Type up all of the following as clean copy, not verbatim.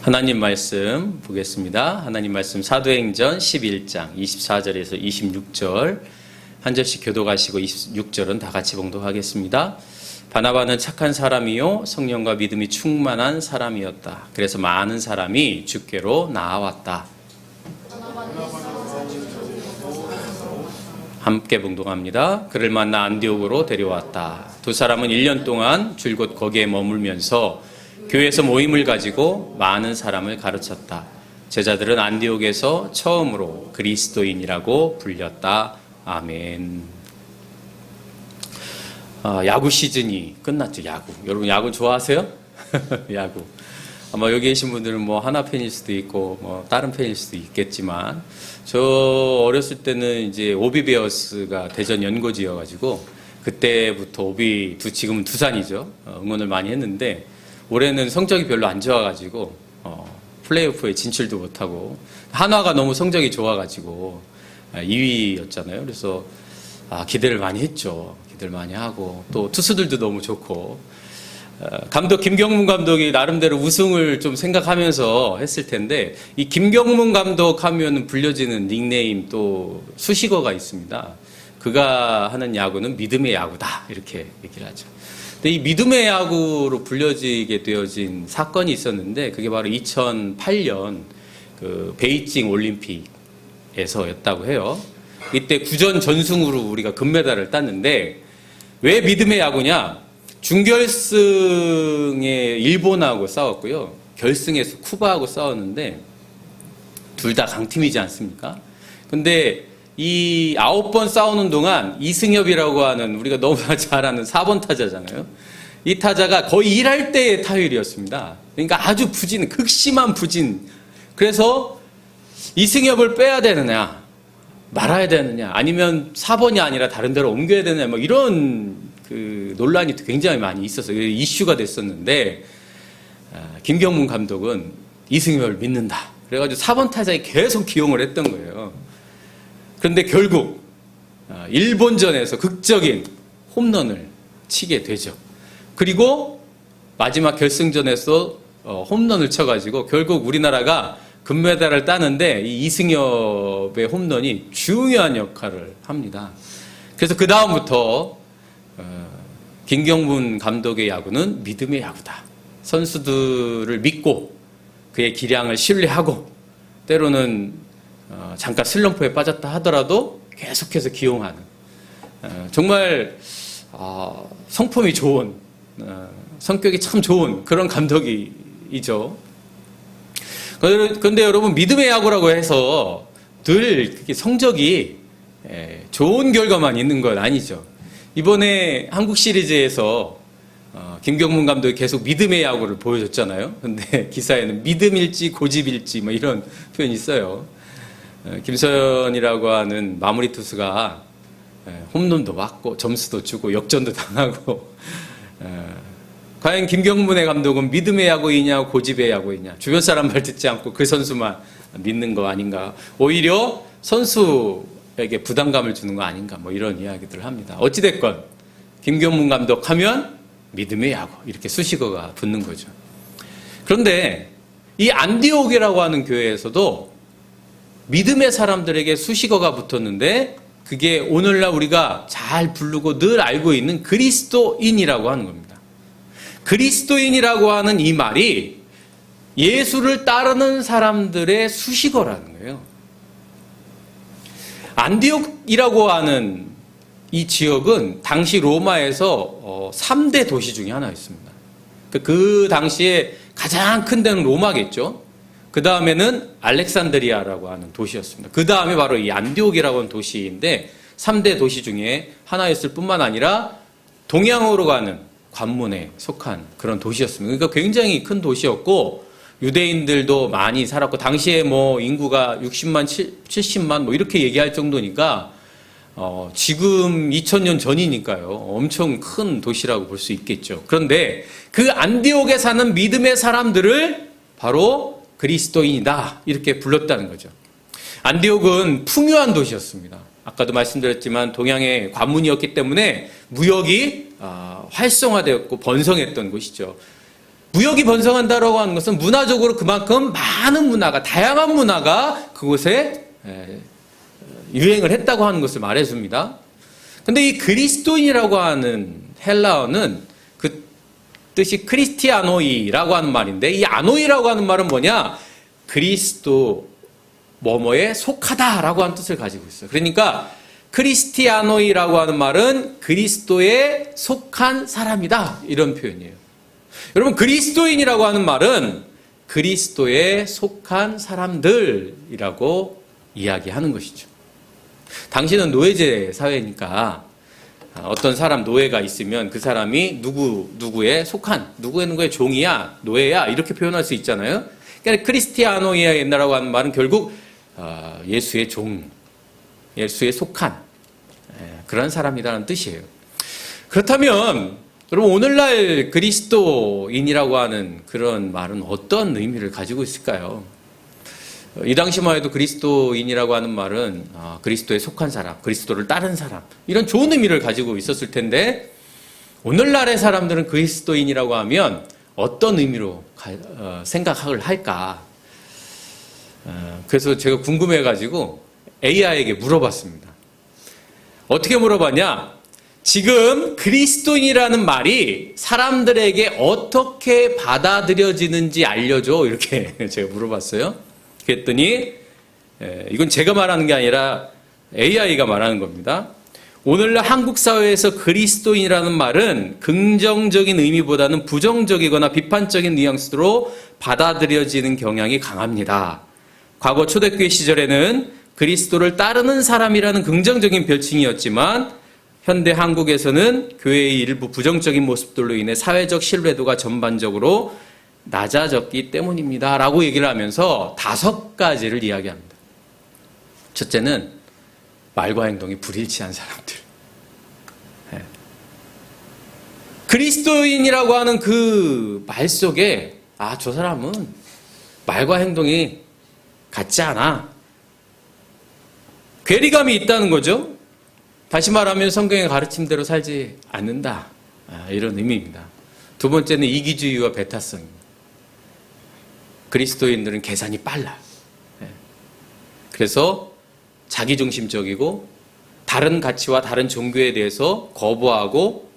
하나님 말씀 보겠습니다. 하나님 말씀 사도행전 11장 24절에서 26절 한 절씩 교독하시고 26절은 다 같이 봉독하겠습니다. 바나바는 착한 사람이요 성령과 믿음이 충만한 사람이었다. 그래서 많은 사람이 주께로 나아왔다. 함께 봉독합니다. 그를 만나 안디옥으로 데려왔다. 두 사람은 1년 동안 줄곧 거기에 머물면서 교회에서 모임을 가지고 많은 사람을 가르쳤다. 제자들은 안디옥에서 처음으로 그리스도인이라고 불렸다. 아멘. 야구 시즌이 끝났죠. 야구. 여러분 야구 좋아하세요? 야구. 아마 여기 계신 분들은 뭐 하나 팬일 수도 있고 뭐 다른 팬일 수도 있겠지만 저 어렸을 때는 이제 오비베어스가 대전 연고지여가지고 그때부터 지금은 두산이죠. 응원을 많이 했는데 올해는 성적이 별로 안 좋아가지고 플레이오프에 진출도 못하고 한화가 너무 성적이 좋아가지고 2위였잖아요. 그래서 기대를 많이 했죠. 기대를 많이 하고 또 투수들도 너무 좋고 감독 김경문 감독이 나름대로 우승을 좀 생각하면서 했을 텐데 이 김경문 감독 하면 불려지는 닉네임 또 수식어가 있습니다. 그가 하는 야구는 믿음의 야구다 이렇게 얘기를 하죠. 근데 이 믿음의 야구로 불려지게 되어진 사건이 있었는데 그게 바로 2008년 그 베이징 올림픽에서였다고 해요. 이때 구전 전승으로 우리가 금메달을 땄는데 왜 믿음의 야구냐? 준결승에 일본하고 싸웠고요. 결승에서 쿠바하고 싸웠는데 둘 다 강팀이지 않습니까? 근데 이 9번 싸우는 동안 이승엽이라고 하는 우리가 너무 잘 아는 4번 타자잖아요. 이 타자가 거의 1할 때의 타율이었습니다. 그러니까 아주 극심한 부진. 그래서 이승엽을 빼야 되느냐, 말아야 되느냐, 아니면 4번이 아니라 다른 데로 옮겨야 되느냐, 뭐 이런 그 논란이 굉장히 많이 있었어요. 이슈가 됐었는데, 김경문 감독은 이승엽을 믿는다. 그래가지고 4번 타자에 계속 기용을 했던 거예요. 그런데 결국 일본전에서 극적인 홈런을 치게 되죠. 그리고 마지막 결승전에서 홈런을 쳐가지고 결국 우리나라가 금메달을 따는데 이 이승엽의 홈런이 중요한 역할을 합니다. 그래서 그 다음부터 김경문 감독의 야구는 믿음의 야구다. 선수들을 믿고 그의 기량을 신뢰하고 때로는 잠깐 슬럼프에 빠졌다 하더라도 계속해서 기용하는 정말 성품이 좋은 성격이 참 좋은 그런 감독이죠. 그런데 여러분 믿음의 야구라고 해서 늘 성적이 좋은 결과만 있는 건 아니죠. 이번에 한국 시리즈에서 김경문 감독이 계속 믿음의 야구를 보여줬잖아요. 근데 기사에는 믿음일지 고집일지 뭐 이런 표현이 있어요. 김서현이라고 하는 마무리 투수가 홈런도 맞고 점수도 주고 역전도 당하고 과연 김경문의 감독은 믿음의 야구이냐 고집의 야구이냐 주변 사람 말 듣지 않고 그 선수만 믿는 거 아닌가 오히려 선수에게 부담감을 주는 거 아닌가 뭐 이런 이야기들을 합니다. 어찌됐건 김경문 감독 하면 믿음의 야구 이렇게 수식어가 붙는 거죠. 그런데 이 안디옥이라고 하는 교회에서도 믿음의 사람들에게 수식어가 붙었는데 그게 오늘날 우리가 잘 부르고 늘 알고 있는 그리스도인이라고 하는 겁니다. 그리스도인이라고 하는 이 말이 예수를 따르는 사람들의 수식어라는 거예요. 안디옥이라고 하는 이 지역은 당시 로마에서 3대 도시 중에 하나였습니다. 그 당시에 가장 큰 데는 로마겠죠. 그 다음에는 알렉산드리아라고 하는 도시였습니다. 그 다음에 바로 이 안디옥이라고 하는 도시인데 3대 도시 중에 하나였을 뿐만 아니라 동양으로 가는 관문에 속한 그런 도시였습니다. 그러니까 굉장히 큰 도시였고 유대인들도 많이 살았고 당시에 뭐 인구가 60만, 70만 뭐 이렇게 얘기할 정도니까 지금 2000년 전이니까요. 엄청 큰 도시라고 볼 수 있겠죠. 그런데 그 안디옥에 사는 믿음의 사람들을 바로 그리스도인이다 이렇게 불렀다는 거죠. 안디옥은 풍요한 도시였습니다. 아까도 말씀드렸지만 동양의 관문이었기 때문에 무역이 활성화되었고 번성했던 곳이죠. 무역이 번성한다라고 하는 것은 문화적으로 그만큼 많은 문화가, 다양한 문화가 그곳에 유행을 했다고 하는 것을 말해줍니다. 근데 이 그리스도인이라고 하는 헬라어는 그 뜻이 크리스티아노이라고 하는 말인데, 이 아노이라고 하는 말은 뭐냐? 그리스도 뭐뭐에 속하다라고 하는 뜻을 가지고 있어요. 그러니까 크리스티아노이라고 하는 말은 그리스도에 속한 사람이다, 이런 표현이에요. 여러분, 그리스도인이라고 하는 말은 그리스도에 속한 사람들이라고 이야기하는 것이죠. 당신은 노예제 사회니까 어떤 사람 노예가 있으면 그 사람이 누구에 속한, 누구의 종이야, 노예야, 이렇게 표현할 수 있잖아요. 그러니까 크리스티아노이라고 하는 말은 결국 예수의 종, 예수에 속한 그런 사람이라는 뜻이에요. 그렇다면 여러분, 오늘날 그리스도인이라고 하는 그런 말은 어떤 의미를 가지고 있을까요? 이 당시만 해도 그리스도인이라고 하는 말은 그리스도에 속한 사람, 그리스도를 따른 사람, 이런 좋은 의미를 가지고 있었을 텐데, 오늘날의 사람들은 그리스도인이라고 하면 어떤 의미로 생각을 할까? 그래서 제가 궁금해가지고 AI에게 물어봤습니다. 어떻게 물어봤냐? 지금 그리스도인이라는 말이 사람들에게 어떻게 받아들여지는지 알려줘, 이렇게 제가 물어봤어요. 그랬더니 이건 제가 말하는 게 아니라 AI가 말하는 겁니다. 오늘날 한국 사회에서 그리스도인이라는 말은 긍정적인 의미보다는 부정적이거나 비판적인 뉘앙스로 받아들여지는 경향이 강합니다. 과거 초대교회 시절에는 그리스도를 따르는 사람이라는 긍정적인 별칭이었지만, 현대 한국에서는 교회의 일부 부정적인 모습들로 인해 사회적 신뢰도가 전반적으로 낮아졌기 때문입니다, 라고 얘기를 하면서 5가지를 이야기합니다. 첫째는 말과 행동이 불일치한 사람들. 그리스도인이라고 하는 그 말 속에 저 사람은 말과 행동이 같지 않아, 괴리감이 있다는 거죠. 다시 말하면 성경의 가르침대로 살지 않는다, 이런 의미입니다. 두 번째는 이기주의와 배타성입니다. 그리스도인들은 계산이 빨라요. 그래서 자기중심적이고 다른 가치와 다른 종교에 대해서 거부하고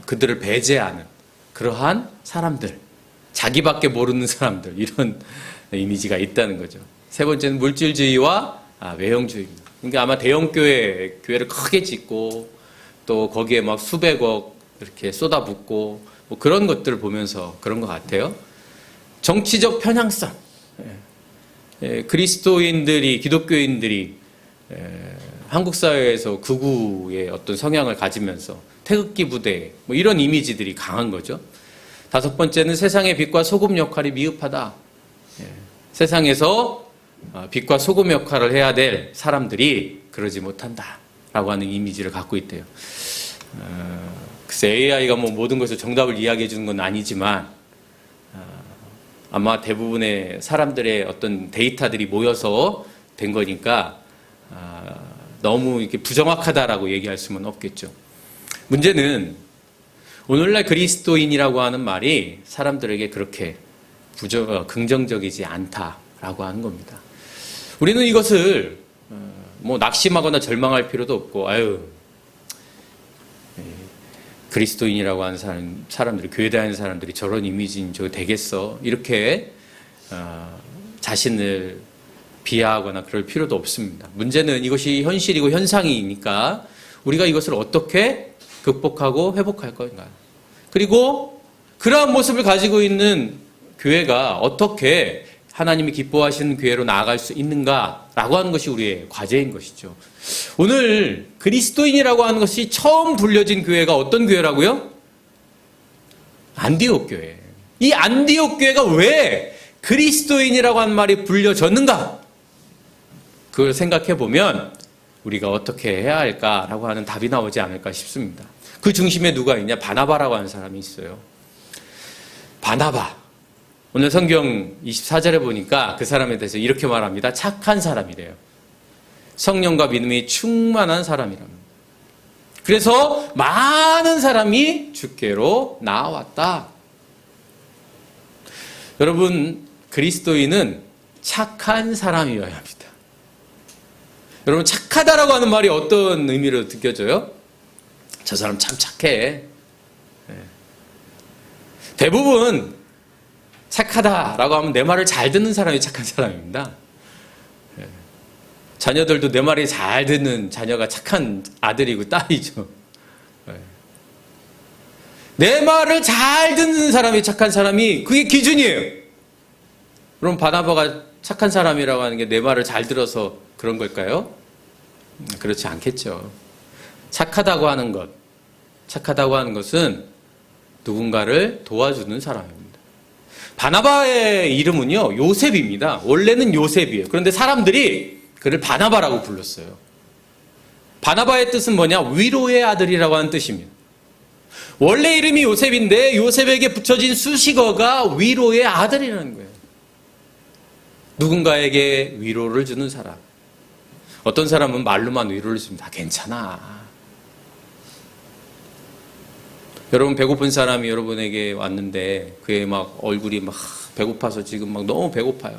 그들을 배제하는 그러한 사람들, 자기밖에 모르는 사람들, 이런 이미지가 있다는 거죠. 세 번째는 물질주의와 외형주의입니다. 그러니까 아마 교회를 크게 짓고 또 거기에 막 수백억 이렇게 쏟아붓고 뭐 그런 것들을 보면서 그런 것 같아요. 정치적 편향성. 그리스도인들이, 기독교인들이 한국 사회에서 극우의 어떤 성향을 가지면서 태극기 부대, 뭐 이런 이미지들이 강한 거죠. 5번째는 세상의 빛과 소금 역할이 미흡하다. 세상에서 빛과 소금 역할을 해야 될 사람들이 그러지 못한다라고 하는 이미지를 갖고 있대요. 글쎄, AI가 뭐 모든 것을 정답을 이야기해 주는 건 아니지만 아마 대부분의 사람들의 어떤 데이터들이 모여서 된 거니까 너무 이렇게 부정확하다라고 얘기할 수는 없겠죠. 문제는 오늘날 그리스도인이라고 하는 말이 사람들에게 그렇게 긍정적이지 않다라고 하는 겁니다. 우리는 이것을 뭐 낙심하거나 절망할 필요도 없고, 그리스도인이라고 하는 사람들이, 교회 다니는 사람들이 저런 이미지인 저 되겠어, 이렇게 자신을 비하하거나 그럴 필요도 없습니다. 문제는 이것이 현실이고 현상이니까 우리가 이것을 어떻게 극복하고 회복할 건가. 그리고 그러한 모습을 가지고 있는 교회가 어떻게 하나님이 기뻐하시는 교회로 나아갈 수 있는가라고 하는 것이 우리의 과제인 것이죠. 오늘 그리스도인이라고 하는 것이 처음 불려진 교회가 어떤 교회라고요? 안디옥 교회. 이 안디옥 교회가 왜 그리스도인이라고 하는 말이 불려졌는가? 그걸 생각해 보면 우리가 어떻게 해야 할까라고 하는 답이 나오지 않을까 싶습니다. 그 중심에 누가 있냐? 바나바라고 하는 사람이 있어요. 바나바. 오늘 성경 24절에 보니까 그 사람에 대해서 이렇게 말합니다. 착한 사람이래요. 성령과 믿음이 충만한 사람이랍니다. 그래서 많은 사람이 주께로 나아왔다. 여러분, 그리스도인은 착한 사람이어야 합니다. 여러분, 착하다라고 하는 말이 어떤 의미로 느껴져요? 저 사람 참 착해. 대부분 착하다라고 하면 내 말을 잘 듣는 사람이 착한 사람입니다. 자녀들도 내 말이 잘 듣는 자녀가 착한 아들이고 딸이죠. 내 말을 잘 듣는 사람이 착한 사람이 그게 기준이에요. 그럼 바나바가 착한 사람이라고 하는 게 내 말을 잘 들어서 그런 걸까요? 그렇지 않겠죠. 착하다고 하는 것은 누군가를 도와주는 사람입니다. 바나바의 이름은요, 요셉입니다. 원래는 요셉이에요. 그런데 사람들이 그를 바나바라고 불렀어요. 바나바의 뜻은 뭐냐? 위로의 아들이라고 하는 뜻입니다. 원래 이름이 요셉인데 요셉에게 붙여진 수식어가 위로의 아들이라는 거예요. 누군가에게 위로를 주는 사람. 어떤 사람은 말로만 위로를 줍니다. 괜찮아. 여러분, 배고픈 사람이 여러분에게 왔는데 그의 막 얼굴이 막 배고파서 지금 막 너무 배고파요.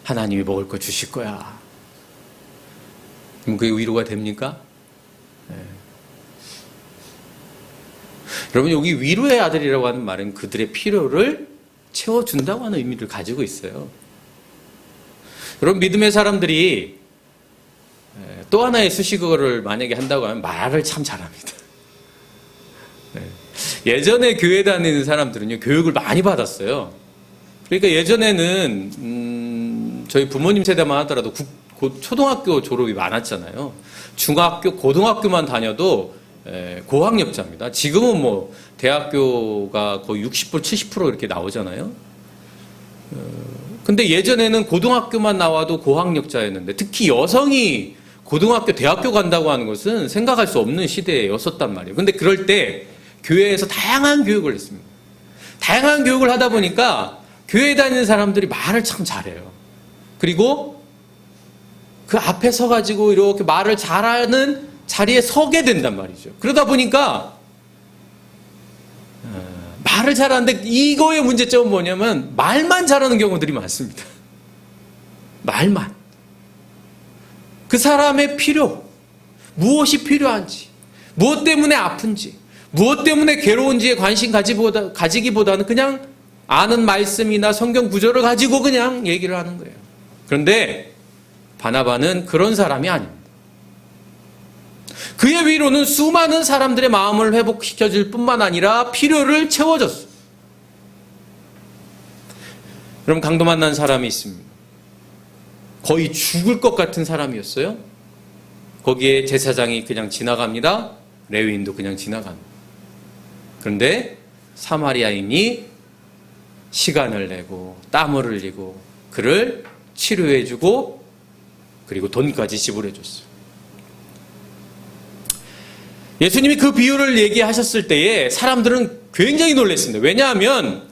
하나님이 먹을 거 주실 거야. 그럼 그게 위로가 됩니까? 네. 여러분, 여기 위로의 아들이라고 하는 말은 그들의 필요를 채워준다고 하는 의미를 가지고 있어요. 여러분, 믿음의 사람들이 또 하나의 수식어를 만약에 한다고 하면 말을 참 잘합니다. 예전에 교회 다니는 사람들은요, 교육을 많이 받았어요. 그러니까 예전에는 저희 부모님 세대만 하더라도 초등학교 졸업이 많았잖아요. 중학교, 고등학교만 다녀도 고학력자입니다. 지금은 뭐 대학교가 거의 60%, 70% 이렇게 나오잖아요. 근데 예전에는 고등학교만 나와도 고학력자였는데, 특히 여성이 고등학교, 대학교 간다고 하는 것은 생각할 수 없는 시대였었단 말이에요. 근데 그럴 때 교회에서 다양한 교육을 했습니다. 다양한 교육을 하다 보니까 교회에 다니는 사람들이 말을 참 잘해요. 그리고 그 앞에 서가지고 이렇게 말을 잘하는 자리에 서게 된단 말이죠. 그러다 보니까 말을 잘하는데 이거의 문제점은 뭐냐면 말만 잘하는 경우들이 많습니다. 말만. 그 사람의 필요, 무엇이 필요한지, 무엇 때문에 아픈지, 무엇 때문에 괴로운지에 관심 가지기보다는 그냥 아는 말씀이나 성경 구절을 가지고 그냥 얘기를 하는 거예요. 그런데 바나바는 그런 사람이 아닙니다. 그의 위로는 수많은 사람들의 마음을 회복시켜줄 뿐만 아니라 필요를 채워줬어요. 여러분, 강도 만난 사람이 있습니다. 거의 죽을 것 같은 사람이었어요. 거기에 제사장이 그냥 지나갑니다. 레위인도 그냥 지나갑니다. 그런데 사마리아인이 시간을 내고 땀을 흘리고 그를 치료해주고 그리고 돈까지 지불해줬어요. 예수님이 그 비유를 얘기하셨을 때에 사람들은 굉장히 놀랐습니다. 왜냐하면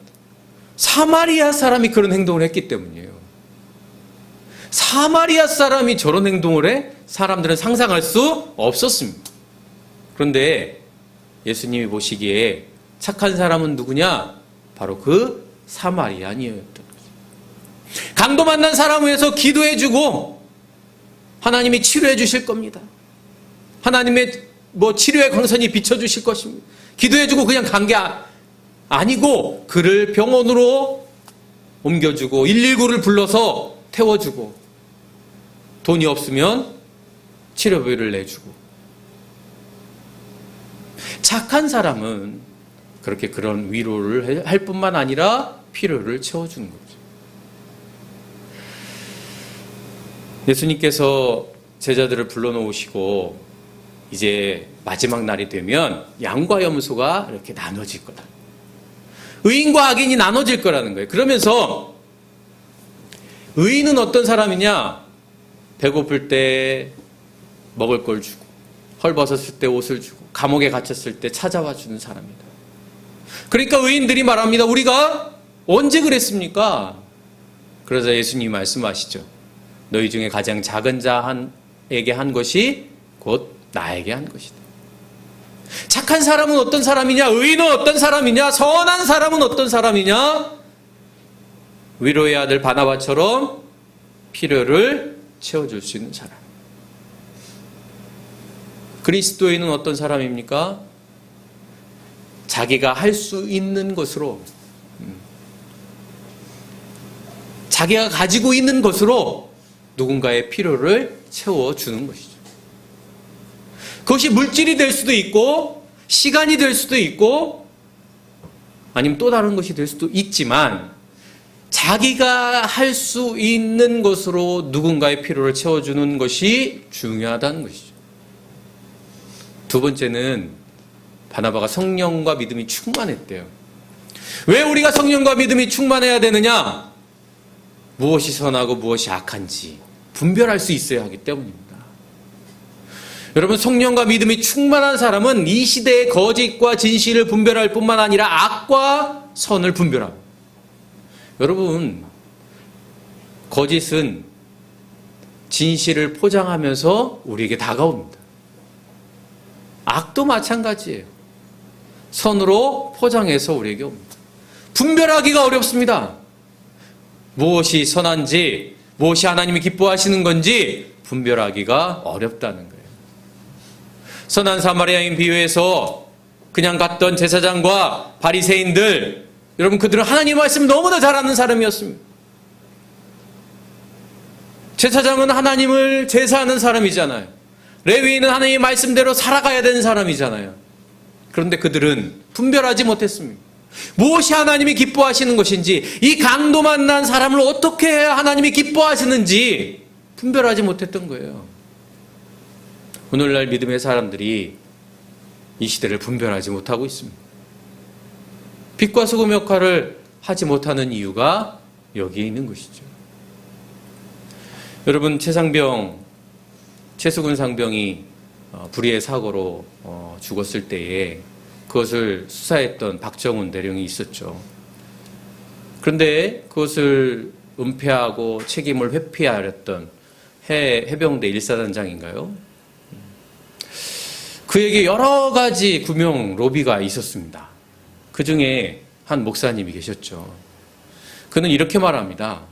사마리아 사람이 그런 행동을 했기 때문이에요. 사마리아 사람이 저런 행동을 해? 사람들은 상상할 수 없었습니다. 그런데 예수님이 보시기에 착한 사람은 누구냐? 바로 그 사마리아인이었던 거죠. 강도 만난 사람을 위해서 기도해주고 하나님이 치료해 주실 겁니다. 하나님의 치료의 광선이 비춰주실 것입니다. 기도해주고 그냥 간 게 아니고 그를 병원으로 옮겨주고 119를 불러서 태워주고 돈이 없으면 치료비를 내주고. 착한 사람은 그렇게 그런 위로를 할 뿐만 아니라 필요를 채워주는 거죠. 예수님께서 제자들을 불러놓으시고 이제 마지막 날이 되면 양과 염소가 이렇게 나눠질 거다. 의인과 악인이 나눠질 거라는 거예요. 그러면서 의인은 어떤 사람이냐? 배고플 때 먹을 걸 주고 헐벗었을 때 옷을 주고 감옥에 갇혔을 때 찾아와 주는 사람이다. 그러니까 의인들이 말합니다. 우리가 언제 그랬습니까? 그러자 예수님이 말씀하시죠. 너희 중에 가장 작은 자에게 한 것이 곧 나에게 한 것이다. 착한 사람은 어떤 사람이냐? 의인은 어떤 사람이냐? 선한 사람은 어떤 사람이냐? 위로의 아들 바나바처럼 필요를 채워줄 수 있는 사람. 그리스도인은 어떤 사람입니까? 자기가 할 수 있는 것으로, 자기가 가지고 있는 것으로 누군가의 필요를 채워주는 것이죠. 그것이 물질이 될 수도 있고 시간이 될 수도 있고 아니면 또 다른 것이 될 수도 있지만 자기가 할 수 있는 것으로 누군가의 필요를 채워주는 것이 중요하다는 것이죠. 두 번째는 바나바가 성령과 믿음이 충만했대요. 왜 우리가 성령과 믿음이 충만해야 되느냐? 무엇이 선하고 무엇이 악한지 분별할 수 있어야 하기 때문입니다. 여러분, 성령과 믿음이 충만한 사람은 이 시대의 거짓과 진실을 분별할 뿐만 아니라 악과 선을 분별합니다. 여러분, 거짓은 진실을 포장하면서 우리에게 다가옵니다. 악도 마찬가지예요. 선으로 포장해서 우리에게 옵니다. 분별하기가 어렵습니다. 무엇이 선한지, 무엇이 하나님이 기뻐하시는 건지 분별하기가 어렵다는 거예요. 선한 사마리아인 비유에서 그냥 갔던 제사장과 바리새인들, 여러분 그들은 하나님의 말씀을 너무나 잘 아는 사람이었습니다. 제사장은 하나님을 제사하는 사람이잖아요. 레위인은 하나님의 말씀대로 살아가야 되는 사람이잖아요. 그런데 그들은 분별하지 못했습니다. 무엇이 하나님이 기뻐하시는 것인지, 이 강도 만난 사람을 어떻게 해야 하나님이 기뻐하시는지 분별하지 못했던 거예요. 오늘날 믿음의 사람들이 이 시대를 분별하지 못하고 있습니다. 빛과 소금 역할을 하지 못하는 이유가 여기에 있는 것이죠. 여러분, 최수근 상병이 불의의 사고로 죽었을 때에 그것을 수사했던 박정훈 대령이 있었죠. 그런데 그것을 은폐하고 책임을 회피하였던 해병대 1사단장인가요? 그에게 여러 가지 구명 로비가 있었습니다. 그 중에 한 목사님이 계셨죠. 그는 이렇게 말합니다.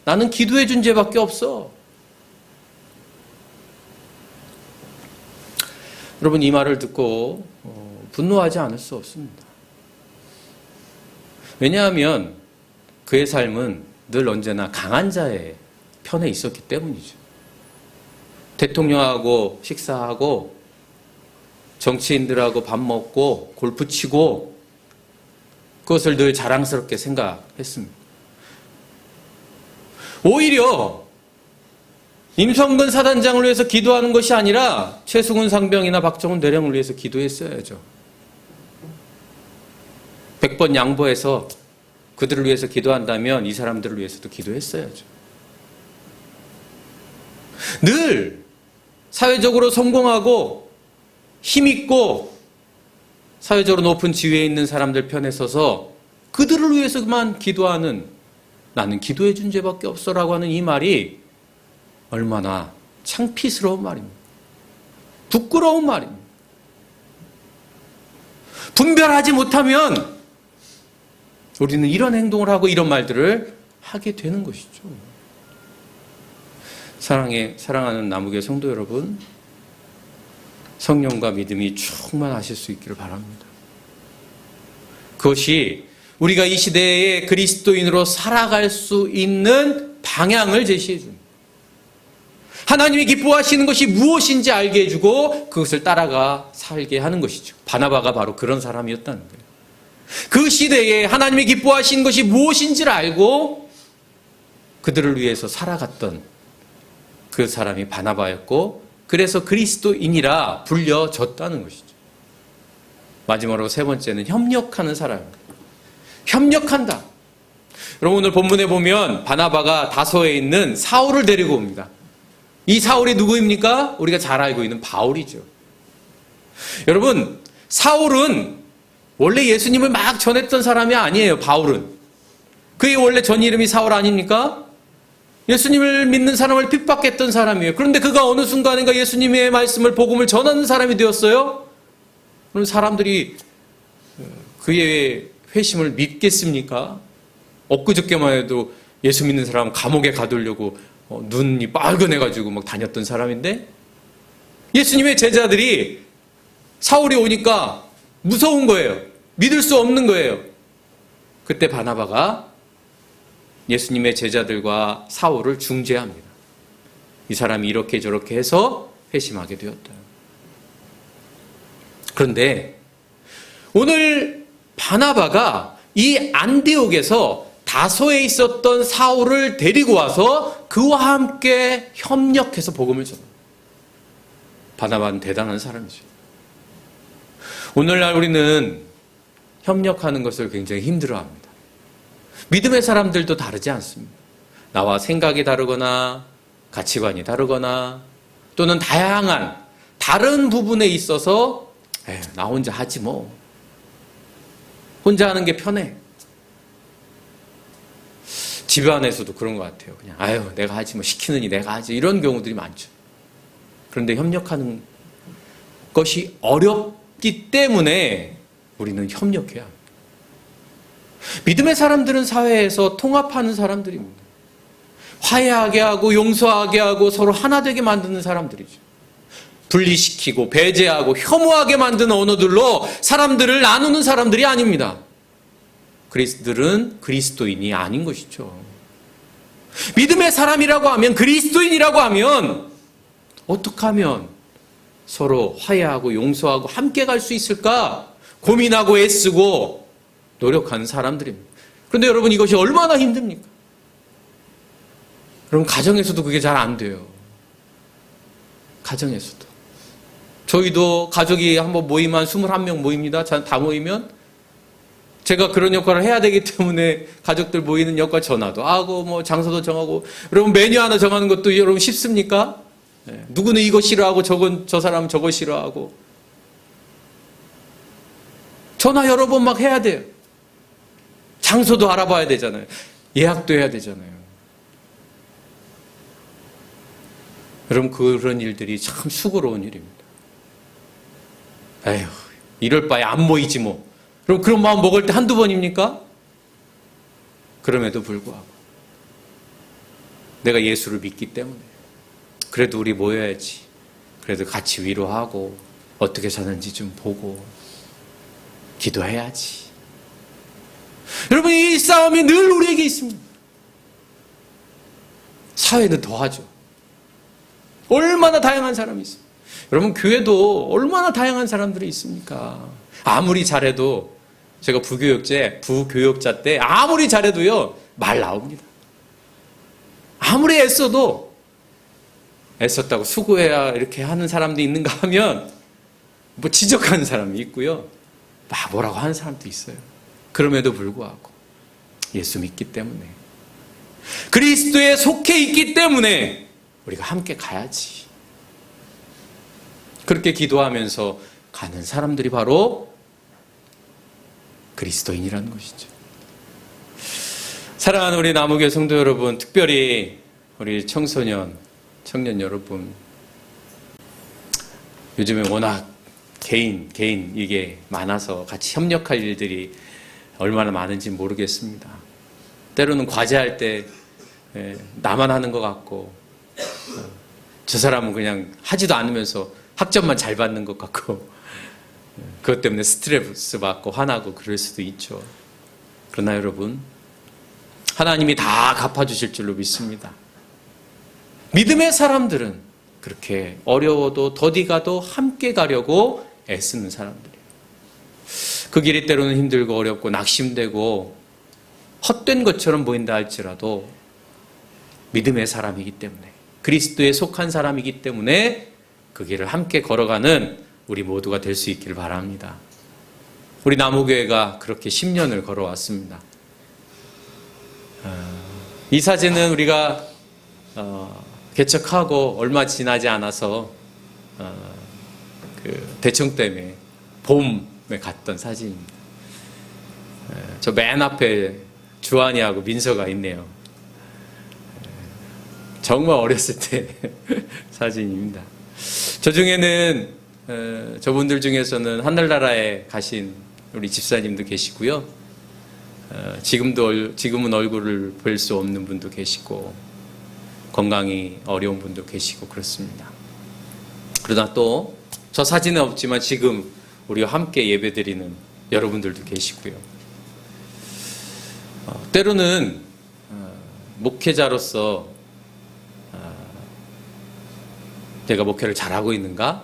나는 기도해 준 죄밖에 없어. 여러분, 이 말을 듣고 분노하지 않을 수 없습니다. 왜냐하면 그의 삶은 늘 언제나 강한 자의 편에 있었기 때문이죠. 대통령하고 식사하고 정치인들하고 밥 먹고 골프 치고 그것을 늘 자랑스럽게 생각했습니다. 오히려 임성근 사단장을 위해서 기도하는 것이 아니라 최수근 상병이나 박정훈 대령을 위해서 기도했어야죠. 100번 양보해서 그들을 위해서 기도한다면 이 사람들을 위해서도 기도했어야죠. 늘 사회적으로 성공하고 힘있고 사회적으로 높은 지위에 있는 사람들 편에 서서 그들을 위해서만 기도하는, 나는 기도해 준 죄밖에 없어라고 하는 이 말이 얼마나 창피스러운 말입니다. 부끄러운 말입니다. 분별하지 못하면 우리는 이런 행동을 하고 이런 말들을 하게 되는 것이죠. 사랑하는 나무교회 성도 여러분, 성령과 믿음이 충만하실 수 있기를 바랍니다. 그것이 우리가 이 시대의 그리스도인으로 살아갈 수 있는 방향을 제시해 줍니다. 하나님이 기뻐하시는 것이 무엇인지 알게 해주고 그것을 따라가 살게 하는 것이죠. 바나바가 바로 그런 사람이었다는 거예요. 그 시대에 하나님이 기뻐하시는 것이 무엇인지를 알고 그들을 위해서 살아갔던 그 사람이 바나바였고, 그래서 그리스도인이라 불려졌다는 것이죠. 마지막으로 세 번째는 협력하는 사람입니다. 협력한다. 여러분, 오늘 본문에 보면 바나바가 다소에 있는 사울을 데리고 옵니다. 이 사울이 누구입니까? 우리가 잘 알고 있는 바울이죠. 여러분, 사울은 원래 예수님을 막 전했던 사람이 아니에요. 바울은. 그의 원래 전 이름이 사울 아닙니까? 예수님을 믿는 사람을 핍박했던 사람이에요. 그런데 그가 어느 순간인가 예수님의 말씀을, 복음을 전하는 사람이 되었어요. 그럼 사람들이 그의 회심을 믿겠습니까? 엊그저께만 해도 예수 믿는 사람 감옥에 가두려고 눈이 빨개가지고 막 다녔던 사람인데 예수님의 제자들이 사울이 오니까 무서운 거예요. 믿을 수 없는 거예요. 그때 바나바가 예수님의 제자들과 사울을 중재합니다. 이 사람이 이렇게 저렇게 해서 회심하게 되었다. 그런데 오늘 바나바가 이 안디옥에서 다소에 있었던 사울을 데리고 와서 그와 함께 협력해서 복음을 전합니다. 바나바는 대단한 사람이죠. 오늘날 우리는 협력하는 것을 굉장히 힘들어합니다. 믿음의 사람들도 다르지 않습니다. 나와 생각이 다르거나 가치관이 다르거나 또는 다양한 다른 부분에 있어서 나 혼자 하지 뭐. 혼자 하는 게 편해. 집안에서도 그런 것 같아요. 그냥 내가 하지 뭐, 시키느니 내가 하지, 이런 경우들이 많죠. 그런데 협력하는 것이 어렵기 때문에 우리는 협력해야 합니다. 믿음의 사람들은 사회에서 통합하는 사람들입니다. 화해하게 하고 용서하게 하고 서로 하나 되게 만드는 사람들이죠. 분리시키고 배제하고 혐오하게 만드는 언어들로 사람들을 나누는 사람들이 아닙니다. 그리스도들은 그리스도인이 아닌 것이죠. 믿음의 사람이라고 하면, 그리스도인이라고 하면 어떻게 하면 서로 화해하고 용서하고 함께 갈 수 있을까 고민하고 애쓰고 노력하는 사람들입니다. 그런데 여러분, 이것이 얼마나 힘듭니까? 여러분, 가정에서도 그게 잘 안 돼요. 가정에서도. 저희도 가족이 한번 모이면 21명 모입니다. 다 모이면 제가 그런 역할을 해야 되기 때문에 가족들 모이는 역할 전화도 하고 뭐 장소도 정하고. 여러분, 메뉴 하나 정하는 것도 여러분 쉽습니까? 네. 누구는 이거 싫어하고 저 사람은 저거 싫어하고. 전화 여러 번 막 해야 돼요. 장소도 알아봐야 되잖아요. 예약도 해야 되잖아요. 여러분, 그런 일들이 참 수고로운 일입니다. 에휴, 이럴 바에 안 모이지 뭐. 그럼 그런 마음 먹을 때 한두 번입니까? 그럼에도 불구하고 내가 예수를 믿기 때문에 그래도 우리 모여야지. 그래도 같이 위로하고 어떻게 사는지 좀 보고 기도해야지. 여러분, 이 싸움이 늘 우리에게 있습니다. 사회는 더하죠. 얼마나 다양한 사람이 있어요. 여러분, 교회도 얼마나 다양한 사람들이 있습니까? 아무리 잘해도, 제가 부교육자 때 아무리 잘해도요, 말 나옵니다. 아무리 애써도, 애썼다고 수고해야 이렇게 하는 사람도 있는가 하면, 뭐 지적하는 사람이 있고요, 막 뭐라고 하는 사람도 있어요. 그럼에도 불구하고 예수 믿기 때문에, 그리스도에 속해 있기 때문에 우리가 함께 가야지. 그렇게 기도하면서 가는 사람들이 바로 그리스도인이라는 것이죠. 사랑하는 우리 남우교회 성도 여러분, 특별히 우리 청년 여러분, 요즘에 워낙 개인 이게 많아서 같이 협력할 일들이 얼마나 많은지 모르겠습니다. 때로는 과제할 때 나만 하는 것 같고, 저 사람은 그냥 하지도 않으면서 학점만 잘 받는 것 같고, 그것 때문에 스트레스 받고 화나고 그럴 수도 있죠. 그러나 여러분, 하나님이 다 갚아주실 줄로 믿습니다. 믿음의 사람들은 그렇게 어려워도 더디 가도 함께 가려고 애쓰는 사람들이에요. 그 길이 때로는 힘들고 어렵고 낙심되고 헛된 것처럼 보인다 할지라도 믿음의 사람이기 때문에, 그리스도에 속한 사람이기 때문에 그 길을 함께 걸어가는 우리 모두가 될 수 있기를 바랍니다. 우리 남우교회가 그렇게 10년을 걸어왔습니다. 이 사진은 우리가 개척하고 얼마 지나지 않아서 그 대청댐에 봄에 갔던 사진입니다. 저 맨 앞에 주한이하고 민서가 있네요. 정말 어렸을 때 사진입니다. 저 중에는 저분들 중에서는 하늘나라에 가신 우리 집사님도 계시고요. 지금은 얼굴을 볼 수 없는 분도 계시고 건강이 어려운 분도 계시고 그렇습니다. 그러나 또 저 사진은 없지만 지금 우리와 함께 예배드리는 여러분들도 계시고요. 때로는 목회자로서 내가 목회를 잘하고 있는가?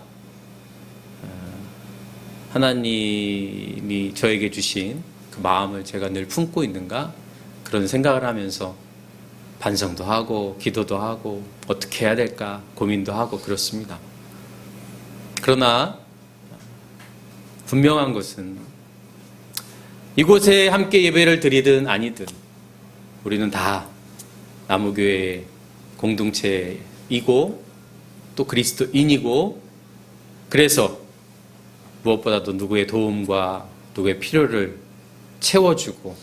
하나님이 저에게 주신 그 마음을 제가 늘 품고 있는가? 그런 생각을 하면서 반성도 하고 기도도 하고 어떻게 해야 될까 고민도 하고 그렇습니다. 그러나 분명한 것은 이곳에 함께 예배를 드리든 아니든 우리는 다 나무교회의 공동체이고 또 그리스도인이고, 그래서 무엇보다도 누구의 도움과 누구의 필요를 채워주고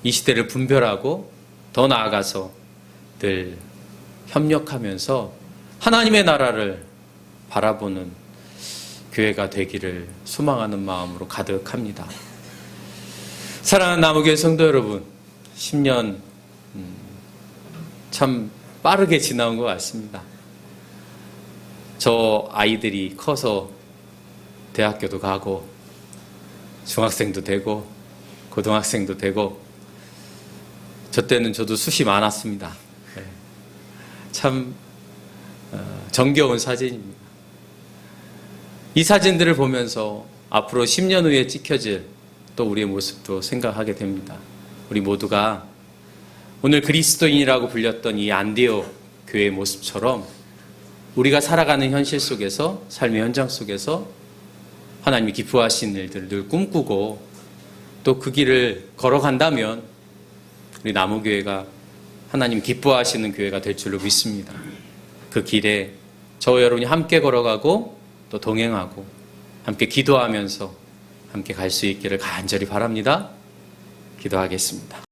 이 시대를 분별하고 더 나아가서 늘 협력하면서 하나님의 나라를 바라보는 교회가 되기를 소망하는 마음으로 가득합니다. 사랑하는 나무교회 성도 여러분, 10년 참 빠르게 지나온 것 같습니다. 저 아이들이 커서 대학교도 가고 중학생도 되고 고등학생도 되고, 저 때는 저도 숱이 많았습니다. 참 정겨운 사진입니다. 이 사진들을 보면서 앞으로 10년 후에 찍혀질 또 우리의 모습도 생각하게 됩니다. 우리 모두가 오늘 그리스도인이라고 불렸던 이 안디옥 교회의 모습처럼 우리가 살아가는 현실 속에서, 삶의 현장 속에서 하나님이 기뻐하시는 일들을 늘 꿈꾸고 또 그 길을 걸어간다면 우리 나무교회가 하나님 기뻐하시는 교회가 될 줄로 믿습니다. 그 길에 저와 여러분이 함께 걸어가고 또 동행하고 함께 기도하면서 함께 갈 수 있기를 간절히 바랍니다. 기도하겠습니다.